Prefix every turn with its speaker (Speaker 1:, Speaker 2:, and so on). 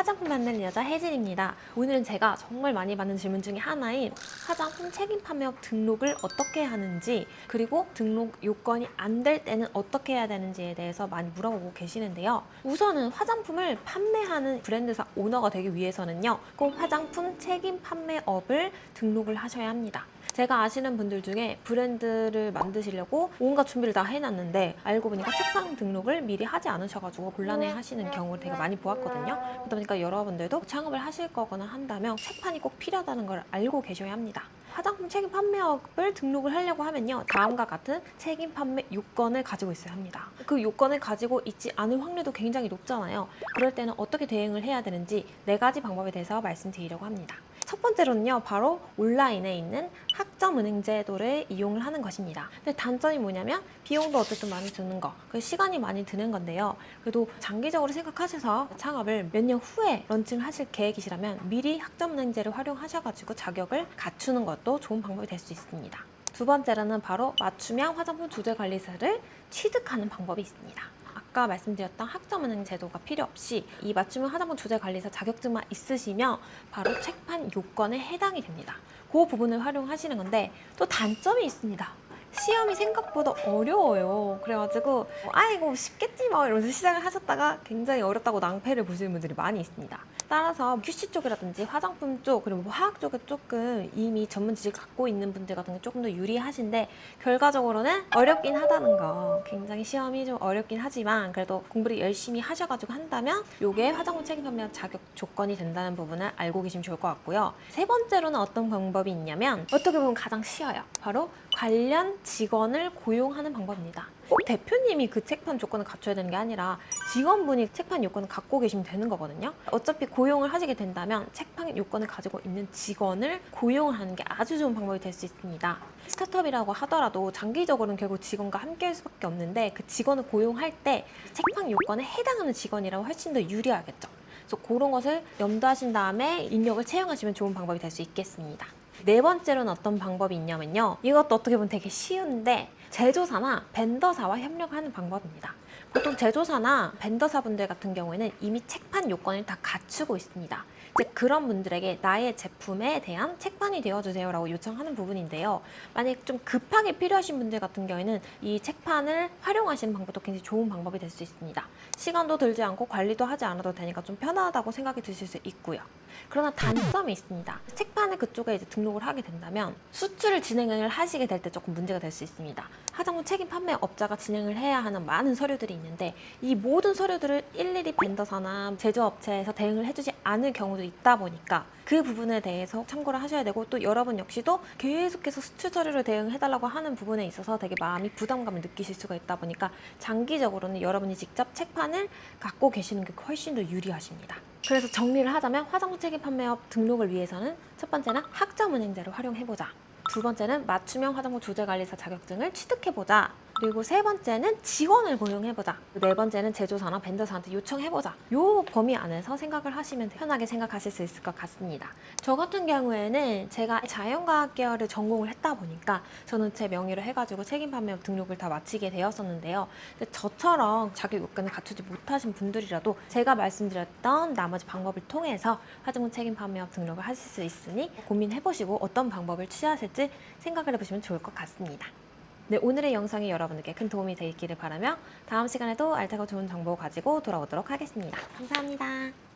Speaker 1: 화장품 만드는 여자 혜진입니다. 오늘은 제가 정말 많이 받는 질문 중에 하나인 화장품 책임 판매업 등록을 어떻게 하는지, 그리고 등록 요건이 안 될 때는 어떻게 해야 되는지에 대해서 많이 물어보고 계시는데요. 우선은 화장품을 판매하는 브랜드사 오너가 되기 위해서는요, 꼭 화장품 책임 판매업을 등록을 하셔야 합니다. 제가 아시는 분들 중에 브랜드를 만드시려고 온갖 준비를 다 해놨는데 알고 보니까 책판 등록을 미리 하지 않으셔가지고 곤란해 하시는 경우를 되게 많이 보았거든요. 그러다 보니까 여러분들도 창업을 하실 거거나 한다면 책판이 꼭 필요하다는 걸 알고 계셔야 합니다. 화장품 책임 판매업을 등록을 하려고 하면요, 다음과 같은 책임 판매 요건을 가지고 있어야 합니다. 그 요건을 가지고 있지 않을 확률도 굉장히 높잖아요. 그럴 때는 어떻게 대응을 해야 되는지 4가지 방법에 대해서 말씀드리려고 합니다. 첫 번째로는요, 바로 온라인에 있는 학점은행 제도를 이용을 하는 것입니다. 근데 단점이 뭐냐면 비용도 어쨌든 많이 드는 거, 시간이 많이 드는 건데요. 그래도 장기적으로 생각하셔서 창업을 몇 년 후에 런칭을 하실 계획이시라면 미리 학점은행제를 활용하셔가지고 자격을 갖추는 것도 좋은 방법이 될 수 있습니다. 두 번째로는 바로 맞춤형 화장품 조제관리사를 취득하는 방법이 있습니다. 아까 말씀드렸던 학점은행 제도가 필요 없이 이 맞춤형 화장품 조제관리사 자격증만 있으시면 바로 책판 요건에 해당이 됩니다. 그 부분을 활용하시는 건데, 또 단점이 있습니다. 시험이 생각보다 어려워요. 그래가지고 아이고 쉽겠지 뭐 이러면서 시작을 하셨다가 굉장히 어렵다고 낭패를 보시는 분들이 많이 있습니다. 따라서 QC 쪽이라든지 화장품 쪽, 그리고 화학 쪽에 조금 이미 전문 지식 갖고 있는 분들 같은 게 조금 더 유리하신데, 결과적으로는 어렵긴 하다는 거, 굉장히 시험이 좀 어렵긴 하지만 그래도 공부를 열심히 하셔가지고 한다면 이게 화장품 책임 판매 자격 조건이 된다는 부분을 알고 계시면 좋을 것 같고요. 세 번째로는 어떤 방법이 있냐면, 어떻게 보면 가장 쉬워요. 바로 관련 직원을 고용하는 방법입니다. 꼭 대표님이 그 책판 조건을 갖춰야 되는 게 아니라 직원분이 책판 요건을 갖고 계시면 되는 거거든요. 어차피 고용을 하시게 된다면 책판 요건을 가지고 있는 직원을 고용을 하는 게 아주 좋은 방법이 될 수 있습니다. 스타트업이라고 하더라도 장기적으로는 결국 직원과 함께 할 수밖에 없는데, 그 직원을 고용할 때 책판 요건에 해당하는 직원이라고 훨씬 더 유리하겠죠. 그래서 그런 것을 염두하신 다음에 인력을 채용하시면 좋은 방법이 될 수 있겠습니다. 네 번째로는 어떤 방법이 있냐면요, 이것도 어떻게 보면 되게 쉬운데 제조사나 벤더사와 협력하는 방법입니다. 보통 제조사나 벤더사분들 같은 경우에는 이미 책판 요건을 다 갖추고 있습니다. 이제 그런 분들에게 나의 제품에 대한 책판이 되어주세요 라고 요청하는 부분인데요, 만약에 좀 급하게 필요하신 분들 같은 경우에는 이 책판을 활용하시는 방법도 굉장히 좋은 방법이 될 수 있습니다. 시간도 들지 않고 관리도 하지 않아도 되니까 좀 편하다고 생각이 드실 수 있고요. 그러나 단점이 있습니다. 책판을 그쪽에 이제 등록을 하게 된다면 수출을 진행을 하시게 될 때 조금 문제가 될 수 있습니다. 화장품 책임 판매업자가 진행을 해야 하는 많은 서류들이 있는데, 이 모든 서류들을 일일이 벤더사나 제조업체에서 대응을 해주지 않을 경우도 있다 보니까 그 부분에 대해서 참고를 하셔야 되고, 또 여러분 역시도 계속해서 수출 서류를 대응해달라고 하는 부분에 있어서 되게 마음이 부담감을 느끼실 수가 있다 보니까 장기적으로는 여러분이 직접 책판을 갖고 계시는 게 훨씬 더 유리하십니다. 그래서 정리를 하자면 화장품 책임 판매업 등록을 위해서는 첫 번째는 학점은행제를 활용해보자, 두 번째는 맞춤형 화장품 조제관리사 자격증을 취득해보자, 그리고 세 번째는 직원을 고용해보자, 네 번째는 제조사나 벤더사한테 요청해보자. 요 범위 안에서 생각을 하시면 편하게 생각하실 수 있을 것 같습니다. 저 같은 경우에는 제가 자연과학 계열을 전공을 했다 보니까 저는 제 명의로 해가지고 책임 판매업 등록을 다 마치게 되었었는데요. 근데 저처럼 자격 요건을 갖추지 못하신 분들이라도 제가 말씀드렸던 나머지 방법을 통해서 화장품 책임 판매업 등록을 하실 수 있으니 고민해보시고 어떤 방법을 취하실지 생각을 해보시면 좋을 것 같습니다. 네, 오늘의 영상이 여러분들께 큰 도움이 되기를 바라며 다음 시간에도 알차고 좋은 정보 가지고 돌아오도록 하겠습니다. 감사합니다.